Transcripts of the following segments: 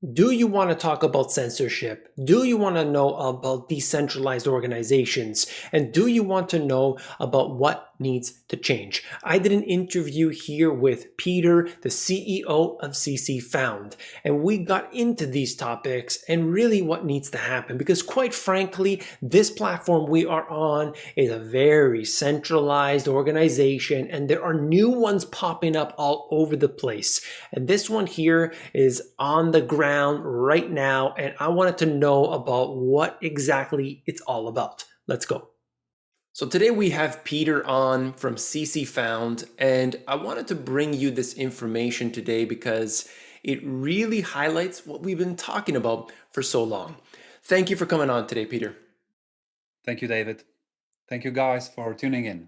Do you want to talk about censorship? Do you want to know about decentralized organizations? And do you want to know about what needs to change? I did an interview here with Peter, the CEO of CC Found, and we got into these topics and really what needs to happen because, quite frankly, this platform we are on is a very centralized organization, and there are new ones popping up all over the place. And this one here is on the ground right now, and I wanted to know about what exactly it's all about. Let's go. So today we have Peter on from CC Found, and I wanted to bring you this information today because it really highlights what we've been talking about for so long. Thank you for coming on today, Peter. Thank you, David. Thank you guys for tuning in.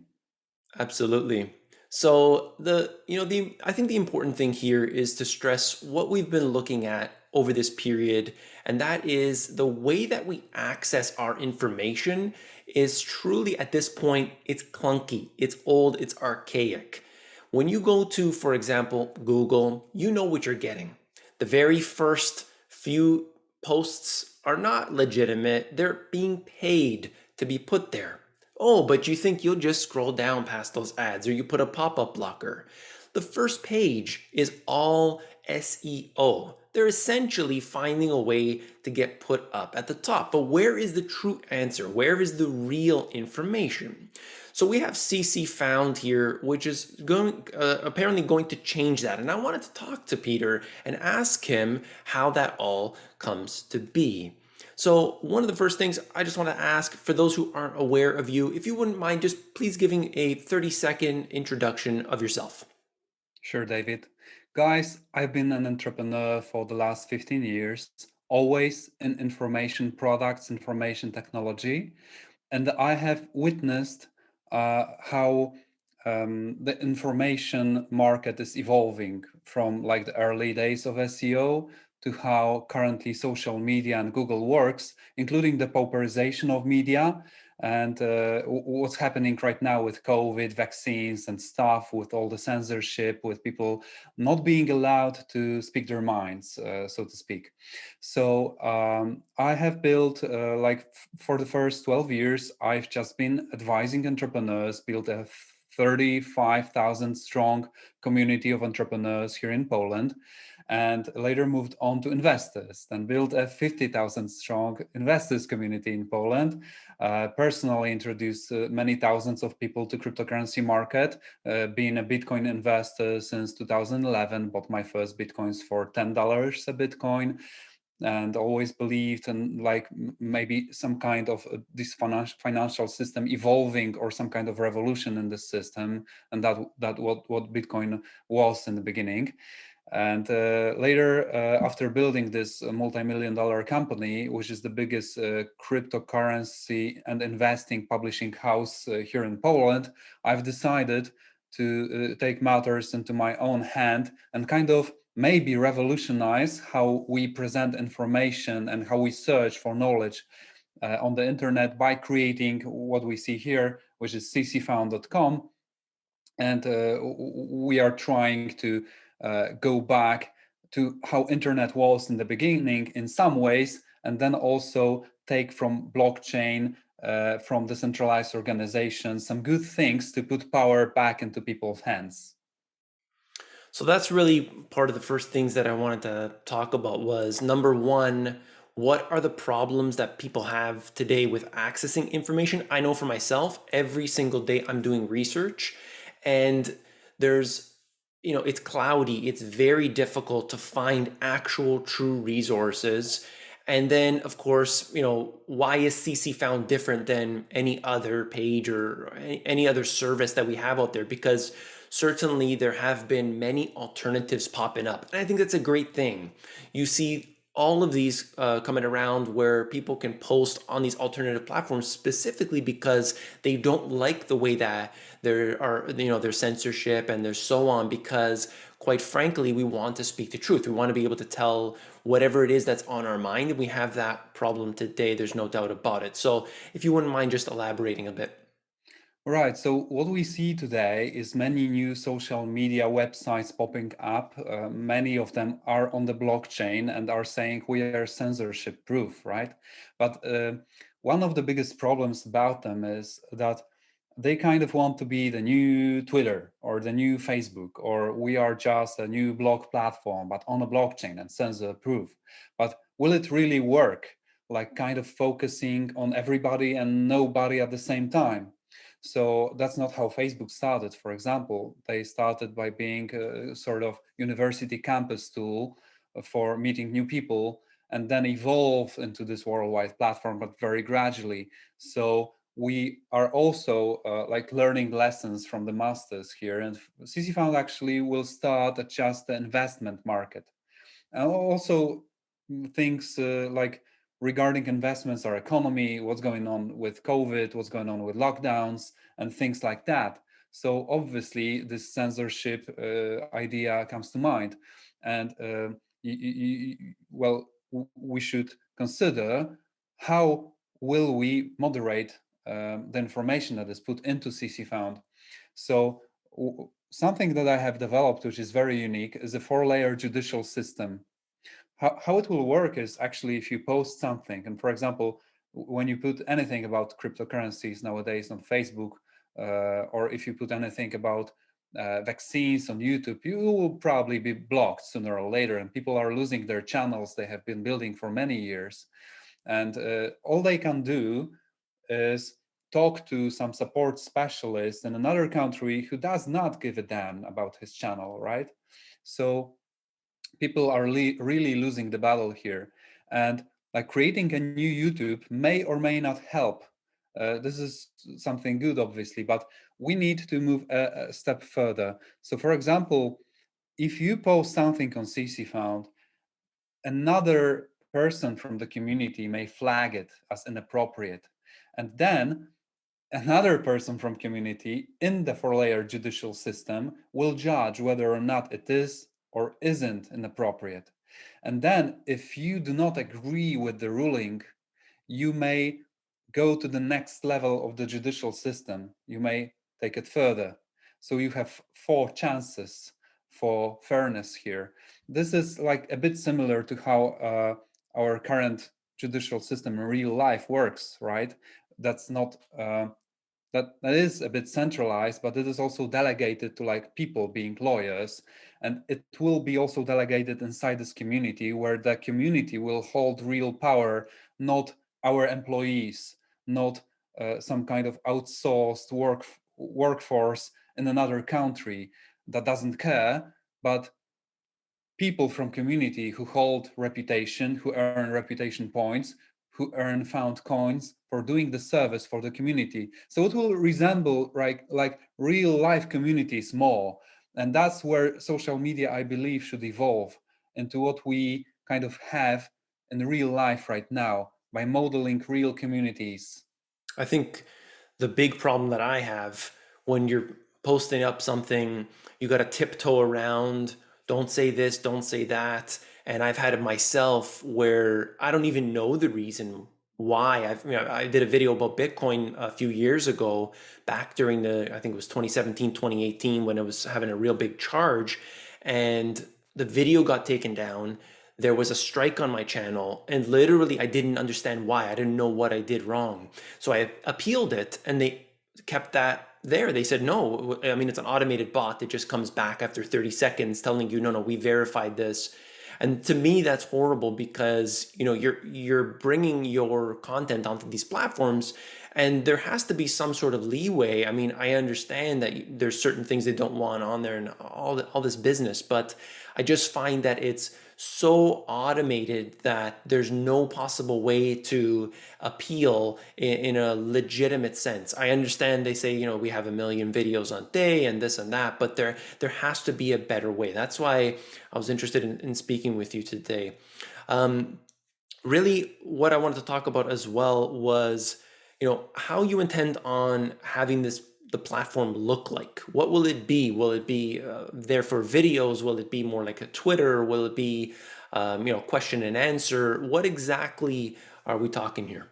Absolutely. So I think the important thing here is to stress what we've been looking at over this period, and that is the way that we access our information is truly at this point, it's clunky, it's old, it's archaic. When you go to, for example, Google, you know what you're getting. The very first few posts are not legitimate, they're being paid to be put there. Oh, but you think you'll just scroll down past those ads or you put a pop-up blocker. The first page is all SEO. They're essentially finding a way to get put up at the top. But where is the true answer? Where is the real information? So we have CC Found here, which is apparently going to change that. And I wanted to talk to Peter and ask him how that all comes to be. So one of the first things I just want to ask for those who aren't aware of you, if you wouldn't mind just please giving a 30-second introduction of yourself. Sure, David. Guys, I've been an entrepreneur for the last 15 years, always in information products, information technology. And I have witnessed how the information market is evolving from like the early days of SEO to how currently social media and Google works, including the pauperization of media and what's happening right now with COVID vaccines and stuff, with all the censorship, with people not being allowed to speak their minds, so to speak. So I have built for the first 12 years, I've just been advising entrepreneurs, built a 35,000 strong community of entrepreneurs here in Poland, and later moved on to investors, then built a 50,000 strong investors community in Poland. Personally introduced many thousands of people to cryptocurrency market, being a Bitcoin investor since 2011, bought my first Bitcoins for $10 a Bitcoin, and always believed in like maybe some kind of this financial system evolving or some kind of revolution in the system, and that what Bitcoin was in the beginning. And later, after building this multi-million-dollar company, which is the biggest cryptocurrency and investing publishing house here in Poland, I've decided to take matters into my own hand and kind of maybe revolutionize how we present information and how we search for knowledge on the internet by creating what we see here, which is ccfound.com. And we are trying to go back to how internet was in the beginning in some ways, and then also take from blockchain, from decentralized organizations, some good things to put power back into people's hands. So that's really part of the first things that I wanted to talk about was number one, what are the problems that people have today with accessing information? I know for myself, every single day I'm doing research and there's, it's cloudy. It's very difficult to find actual true resources. And then, of course, why is CC Found different than any other page or any other service that we have out there? Because certainly there have been many alternatives popping up. And I think that's a great thing. You see all of these coming around where people can post on these alternative platforms specifically because they don't like the way that there are, there's censorship and there's so on because quite frankly, we want to speak the truth. We want to be able to tell whatever it is that's on our mind. And we have that problem today. There's no doubt about it. So if you wouldn't mind just elaborating a bit. Right. So what we see today is many new social media websites popping up. Many of them are on the blockchain and are saying we are censorship proof, right? But one of the biggest problems about them is that they kind of want to be the new Twitter or the new Facebook, or we are just a new blog platform, but on a blockchain and censor proof. But will it really work? Like kind of focusing on everybody and nobody at the same time. So that's not how Facebook started. For example, they started by being a sort of university campus tool for meeting new people and then evolved into this worldwide platform, but very gradually. So we are also like learning lessons from the masters here. And CC Found actually will start at just the investment market. And also things like regarding investments, our economy, what's going on with COVID, what's going on with lockdowns, and things like that. So obviously, this censorship idea comes to mind, and well, we should consider how will we moderate the information that is put into CC Found. So something that I have developed, which is very unique, is a four-layer judicial system. How it will work is actually if you post something, and for example, when you put anything about cryptocurrencies nowadays on Facebook, or if you put anything about vaccines on YouTube, you will probably be blocked sooner or later, and people are losing their channels they have been building for many years. And all they can do is talk to some support specialist in another country who does not give a damn about his channel, right? So people are really losing the battle here, and like creating a new YouTube may or may not help. This is something good, obviously, but we need to move a step further. So for example, if you post something on CC Found, another person from the community may flag it as inappropriate, and then another person from community in the four-layer judicial system will judge whether or not it is or isn't inappropriate. And then if you do not agree with the ruling, you may go to the next level of the judicial system. You may take it further. So you have four chances for fairness here. This is like a bit similar to how our current judicial system in real life works, right? That's not that is a bit centralized, but it is also delegated to like people being lawyers, and it will be also delegated inside this community where the community will hold real power, not our employees, not some kind of outsourced workforce in another country that doesn't care, but people from community who hold reputation, who earn reputation points, who earn found coins for doing the service for the community. So it will resemble like real life communities more. And that's where social media, I believe, should evolve into what we kind of have in real life right now by modeling real communities. I think the big problem that I have when you're posting up something, you got to tiptoe around, don't say this, don't say that. And I've had it myself where I don't even know the reason why. I did a video about Bitcoin a few years ago, back during I think it was 2017, 2018, when it was having a real big charge. And the video got taken down. There was a strike on my channel, and literally I didn't understand why. I didn't know what I did wrong. So I appealed it, and they kept that there. They said, no, I mean, it's an automated bot that just comes back after 30 seconds telling you, no, no, we verified this. And to me, that's horrible because, you're bringing your content onto these platforms, and there has to be some sort of leeway. I mean, I understand that there's certain things they don't want on there and all this business, but I just find that it's so automated that there's no possible way to appeal in a legitimate sense. I understand they say, we have a million videos on day and this and that, but there has to be a better way. That's why I was interested in speaking with you today. Um, Really, what I wanted to talk about as well was, how you intend on having the platform look like. What will it be? Will it be there for videos? Will it be more like a Twitter? Will it be, question and answer? What exactly are we talking here?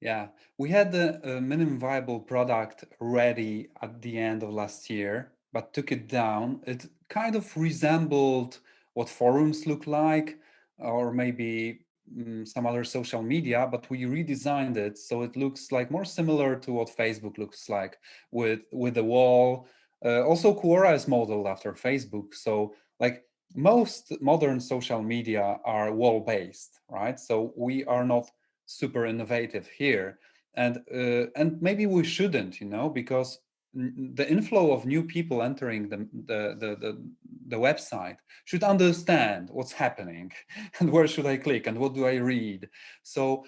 Yeah, we had the minimum viable product ready at the end of last year, but took it down. It kind of resembled what forums look like, or maybe some other social media, but we redesigned it so it looks like more similar to what Facebook looks like with the wall. Also, Quora is modeled after Facebook, so like most modern social media are wall based, right? So we are not super innovative here, and maybe we shouldn't, because the inflow of new people entering the website should understand what's happening and where should I click and what do I read. So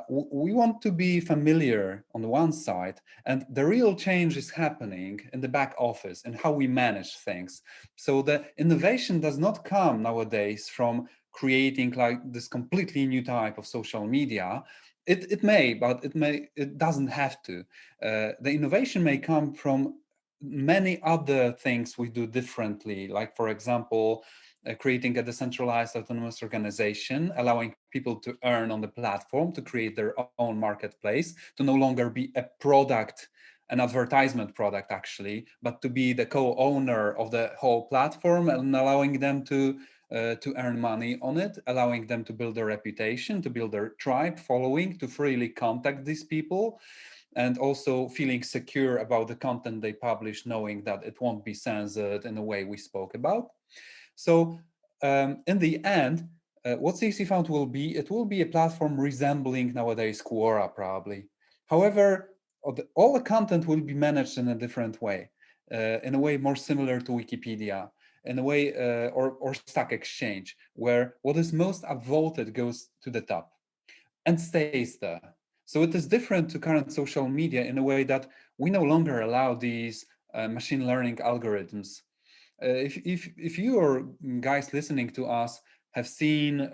we want to be familiar on the one side, and the real change is happening in the back office and how we manage things. So the innovation does not come nowadays from creating like this completely new type of social media. It may, but it doesn't have to. The innovation may come from many other things we do differently, like for example, creating a decentralized autonomous organization, allowing people to earn on the platform, to create their own marketplace, to no longer be a product, an advertisement product actually, but to be the co-owner of the whole platform and allowing them to earn money on it, allowing them to build their reputation, to build their tribe following, to freely contact these people, and also feeling secure about the content they publish, knowing that it won't be censored in the way we spoke about. So in the end, what CC Found will be, it will be a platform resembling nowadays Quora probably. However, all the content will be managed in a different way, in a way more similar to Wikipedia, in a way, or Stack Exchange, where what is most upvoted goes to the top and stays there. So it is different to current social media in a way that we no longer allow these machine learning algorithms. If you or guys listening to us have seen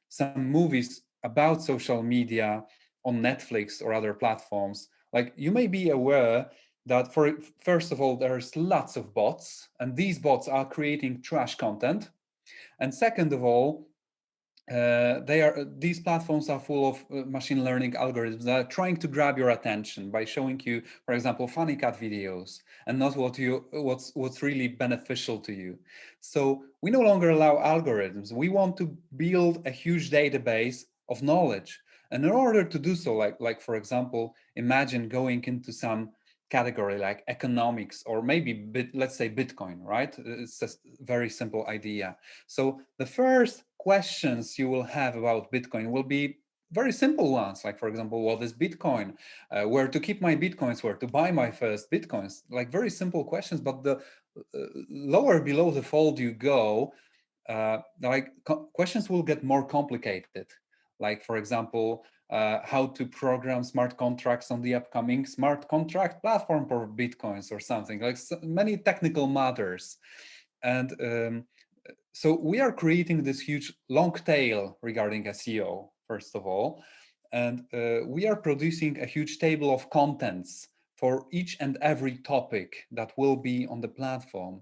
some movies about social media on Netflix or other platforms, like you may be aware that for first of all, there's lots of bots, and these bots are creating trash content. And second of all, these platforms are full of machine learning algorithms that are trying to grab your attention by showing you, for example, funny cat videos and not what's really beneficial to you. So we no longer allow algorithms. We want to build a huge database of knowledge, and in order to do so, like for example, imagine going into some category like economics or maybe let's say Bitcoin, right? It's a very simple idea. So the first questions you will have about Bitcoin will be very simple ones, like for example, what is Bitcoin? Where to keep my Bitcoins? Where to buy my first Bitcoins? Like very simple questions, but the lower below the fold you go, questions will get more complicated. Like for example, how to program smart contracts on the upcoming smart contract platform for Bitcoins or something, like so many technical matters. And so we are creating this huge long tail regarding SEO, first of all, and we are producing a huge table of contents for each and every topic that will be on the platform.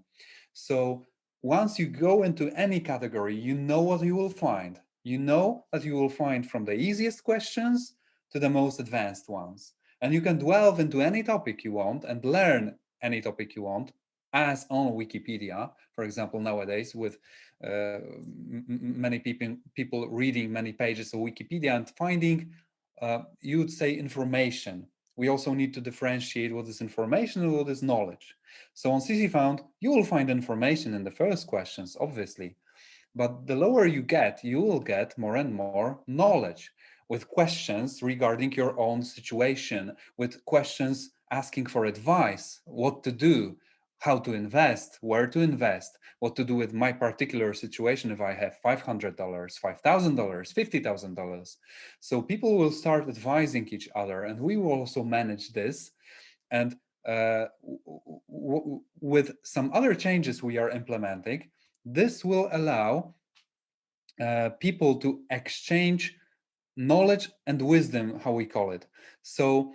So once you go into any category, you know what you will find. You know that you will find from the easiest questions to the most advanced ones. And you can delve into any topic you want and learn any topic you want, as on Wikipedia, for example, nowadays with many people reading many pages of Wikipedia and finding, you would say, information. We also need to differentiate what is information and what is knowledge. So on CC Found, you will find information in the first questions, obviously, but the lower you get, you will get more and more knowledge with questions regarding your own situation, with questions asking for advice, what to do, how to invest, where to invest, what to do with my particular situation if I have $500, $5,000, $50,000. So people will start advising each other, and we will also manage this. And with some other changes we are implementing, this will allow people to exchange knowledge and wisdom, how we call it. So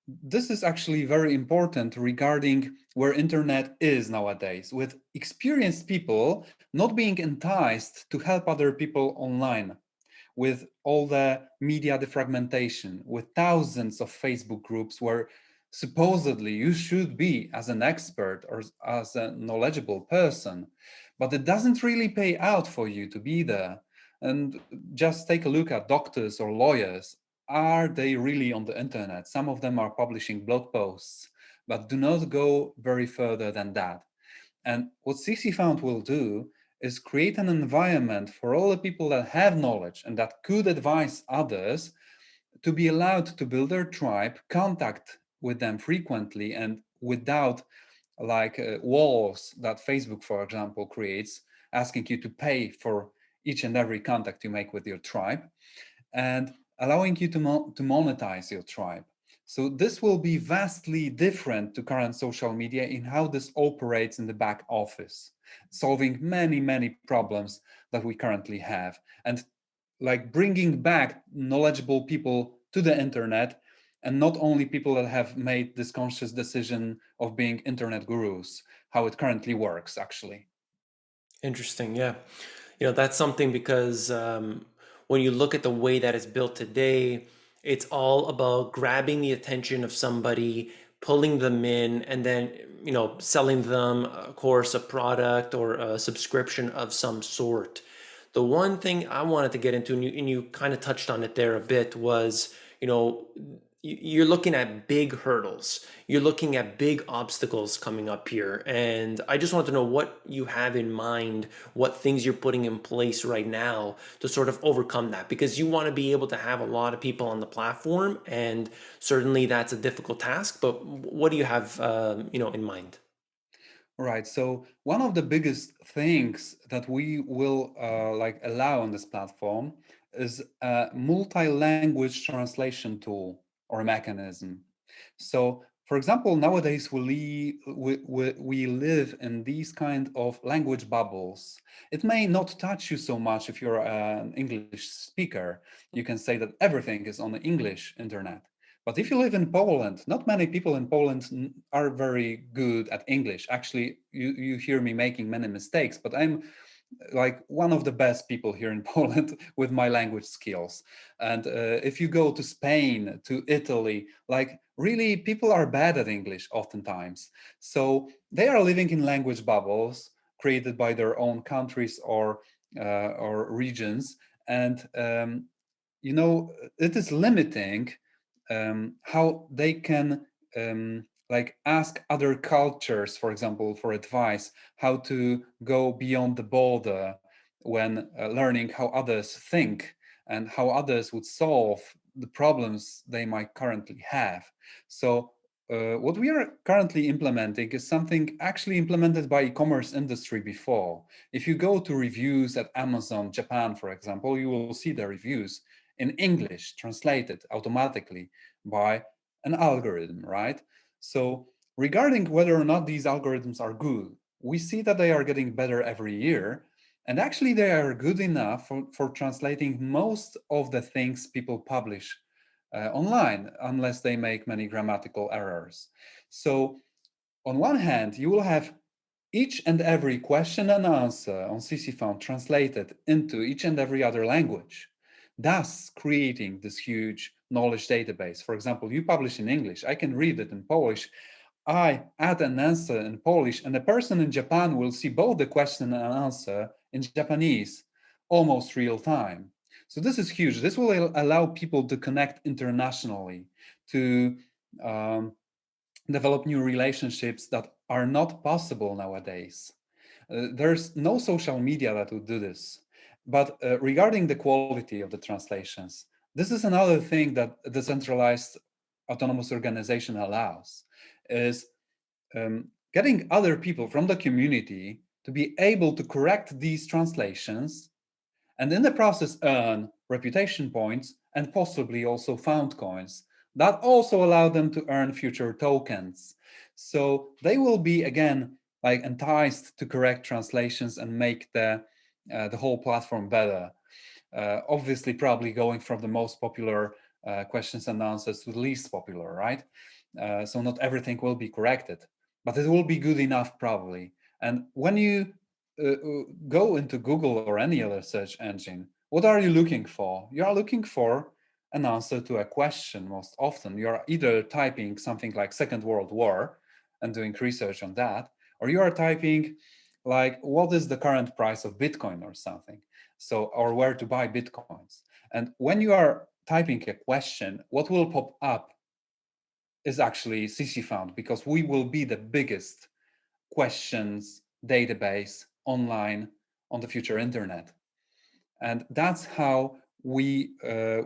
this is actually very important regarding where internet is nowadays, with experienced people not being enticed to help other people online. with all the media defragmentation, with thousands of Facebook groups where supposedly you should be as an expert or as a knowledgeable person, but it doesn't really pay out for you to be there. And just take a look at doctors or lawyers. Are they really on the internet? Some of them are publishing blog posts, but do not go very further than that. And what CC Found will do is create an environment for all the people that have knowledge and that could advise others to be allowed to build their tribe, contact with them frequently and without walls that Facebook, for example, creates, asking you to pay for each and every contact you make with your tribe, and allowing you to, to monetize your tribe. So this will be vastly different to current social media in how this operates in the back office, solving many, many problems that we currently have, and like bringing back knowledgeable people to the internet, and not only people that have made this conscious decision of being internet gurus, how it currently works actually. Interesting. Yeah. That's something because when you look at the way that it's built today, it's all about grabbing the attention of somebody, pulling them in, and then, selling them, of course, a product or a subscription of some sort. The one thing I wanted to get into, and you kind of touched on it there a bit, was, you're looking at big hurdles. You're looking at big obstacles coming up here. And I just want to know what you have in mind, what things you're putting in place right now to sort of overcome that, because you want to be able to have a lot of people on the platform. And certainly that's a difficult task. But what do you have, in mind? Right. So one of the biggest things that we will allow on this platform is a multi-language translation tool or mechanism. So, for example, nowadays we live in these kind of language bubbles. It may not touch you so much if you're an English speaker. You can say that everything is on the English internet. But if you live in Poland, not many people in Poland are very good at English. Actually, you hear me making many mistakes, but I'm like one of the best people here in Poland with my language skills. And if you go to Spain, to Italy, like really people are bad at English oftentimes. So they are living in language bubbles created by their own countries or regions. And it is limiting how they can ask other cultures, for example, for advice, how to go beyond the border when learning how others think and how others would solve the problems they might currently have. So what we are currently implementing is something actually implemented by e-commerce industry before. If you go to reviews at Amazon Japan, for example, you will see the reviews in English translated automatically by an algorithm, right? So regarding whether or not these algorithms are good, we see that they are getting better every year. And actually they are good enough for translating most of the things people publish online, unless they make many grammatical errors. So on one hand, you will have each and every question and answer on CCFound translated into each and every other language, thus creating this huge knowledge database. For example, you publish in English, I can read it in Polish, I add an answer in Polish, and a person in Japan will see both the question and answer in Japanese, almost real time. So this is huge. This will allow people to connect internationally, to um, develop new relationships that are not possible nowadays. There's no social media that would do this. But regarding the quality of the translations, this is another thing that a decentralized autonomous organization allows, is getting other people from the community to be able to correct these translations and in the process earn reputation points and possibly also found coins that also allow them to earn future tokens. So they will be again like enticed to correct translations and make the whole platform better. Obviously, probably going from the most popular questions and answers to the least popular, right? So not everything will be corrected, but it will be good enough probably. And when you go into Google or any other search engine, What are you looking for? You are looking for an answer to a question most often. You are either typing something like Second World War and doing research on that, or you are typing like what is the current price of Bitcoin or something. So, or where to buy Bitcoins. And when you are typing a question, what will pop up is actually CC Found, because we will be the biggest questions database online on the future internet. And that's how we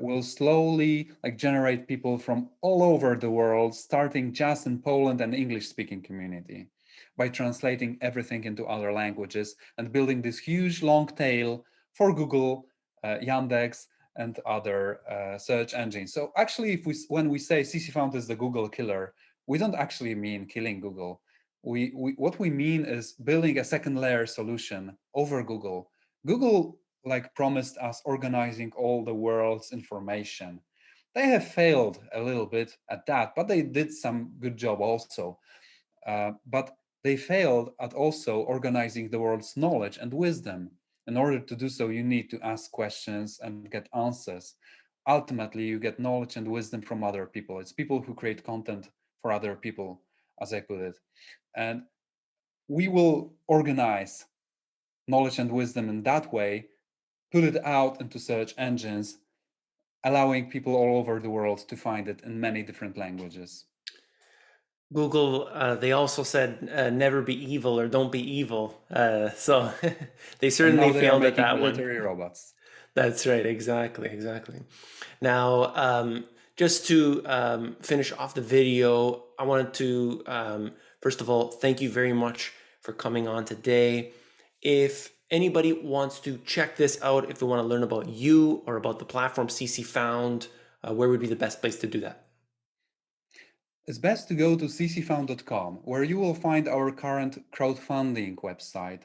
will slowly like generate people from all over the world, starting just in Poland and English speaking community, by translating everything into other languages and building this huge long tail for Google, Yandex, and other search engines. So actually, if when we say CC Found is the Google killer, we don't actually mean killing Google. What we mean is building a second layer solution over Google. Google like promised us organizing all the world's information. They have failed a little bit at that, but they did some good job also. But they failed at also organizing the world's knowledge and wisdom. In order to do so, you need to ask questions and get answers. Ultimately, you get knowledge and wisdom from other people. It's people who create content for other people, as I put it. And we will organize knowledge and wisdom in that way, put it out into search engines, allowing people all over the world to find it in many different languages. Google, they also said never be evil or don't be evil. So they And certainly now they are failed at making that one. military robots. That's right, exactly, exactly. Now, just to finish off the video, I wanted to, first of all, thank you very much for coming on today. If anybody wants to check this out, if they want to learn about you or about the platform CC Found, where would be the best place to do that? It's best to go to ccfound.com, where you will find our current crowdfunding website.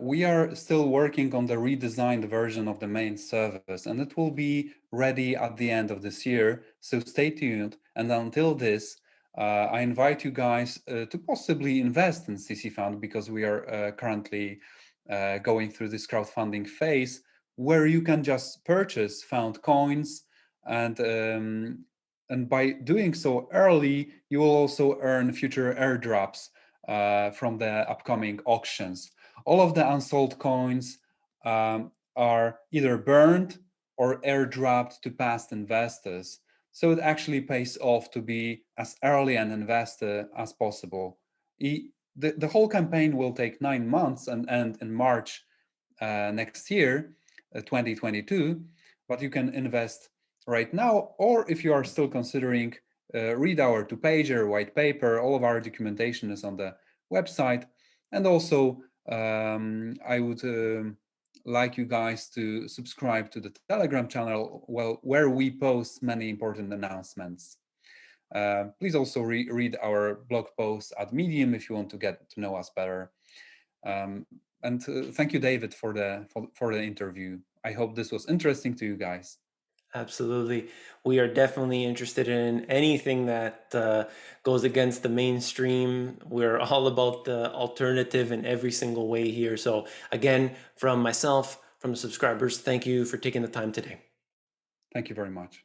We are still working on the redesigned version of the main service, and it will be ready at the end of this year. So stay tuned. And until this, I invite you guys to possibly invest in CC Found, because we are currently going through this crowdfunding phase where you can just purchase found coins, and by doing so early, you will also earn future airdrops from the upcoming auctions. All of the unsold coins are either burned or airdropped to past investors. So it actually pays off to be as early an investor as possible. The whole campaign will take 9 months and end in March next year, 2022, but you can invest right now, or if you are still considering, read our two-pager white paper. All of our documentation is on the website. And also, I would like you guys to subscribe to the Telegram channel, well, where we post many important announcements. Please also read our blog posts at Medium if you want to get to know us better. Um, and thank you, David, for the interview. I hope this was interesting to you guys. Absolutely. We are definitely interested in anything that goes against the mainstream. We're all about the alternative in every single way here. So, again, from myself, from the subscribers, thank you for taking the time today. Thank you very much.